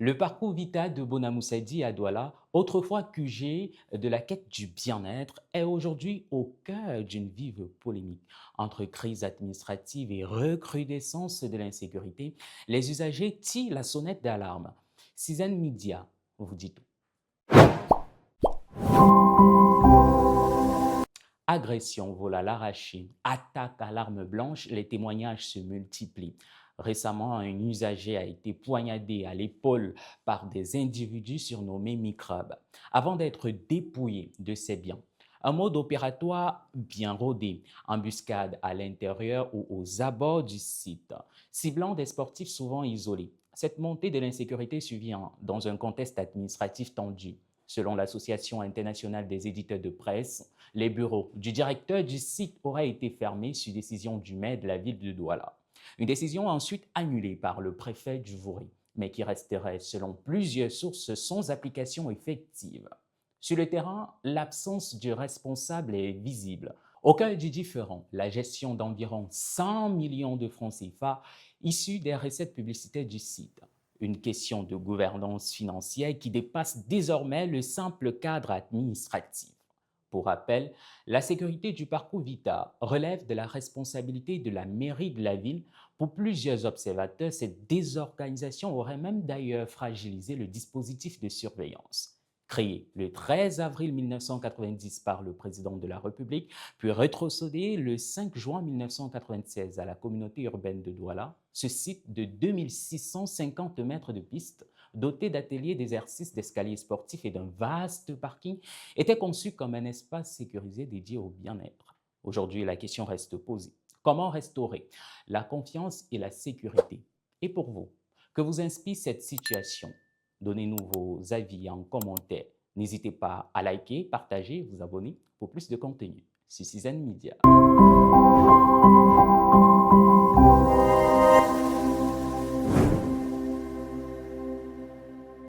Le parcours vital de Bonamoussadi à Douala, autrefois QG de la quête du bien-être, est aujourd'hui au cœur d'une vive polémique. Entre crise administrative et recrudescence de l'insécurité, les usagers tirent la sonnette d'alarme. Cizane Media vous dit tout. Agression, vol à l'arraché, attaque à l'arme blanche, les témoignages se multiplient. Récemment, un usager a été poignardé à l'épaule par des individus surnommés microbes, avant d'être dépouillé de ses biens. Un mode opératoire bien rodé, embuscade à l'intérieur ou aux abords du site, ciblant des sportifs souvent isolés. Cette montée de l'insécurité survient dans un contexte administratif tendu. Selon l'Association internationale des éditeurs de presse, les bureaux du directeur du site auraient été fermés sur décision du maire de la ville de Douala. Une décision ensuite annulée par le préfet du Vouré, mais qui resterait, selon plusieurs sources, sans application effective. Sur le terrain, l'absence du responsable est visible. Au cœur du différend, la gestion d'environ 100 millions de francs CFA issus des recettes publicitaires du site. Une question de gouvernance financière qui dépasse désormais le simple cadre administratif. Pour rappel, la sécurité du parcours Vita relève de la responsabilité de la mairie de la ville. Pour plusieurs observateurs, cette désorganisation aurait même d'ailleurs fragilisé le dispositif de surveillance. Créé le 13 avril 1990 par le président de la République, puis rétrocédé le 5 juin 1996 à la communauté urbaine de Douala, ce site de 2650 mètres de piste, doté d'ateliers d'exercice, d'escaliers sportifs et d'un vaste parking, était conçu comme un espace sécurisé dédié au bien-être. Aujourd'hui, la question reste posée. Comment restaurer la confiance et la sécurité? Et pour vous, que vous inspire cette situation? Donnez-nous vos avis en commentaire. N'hésitez pas à liker, partager, vous abonner pour plus de contenu sur Cizane Media.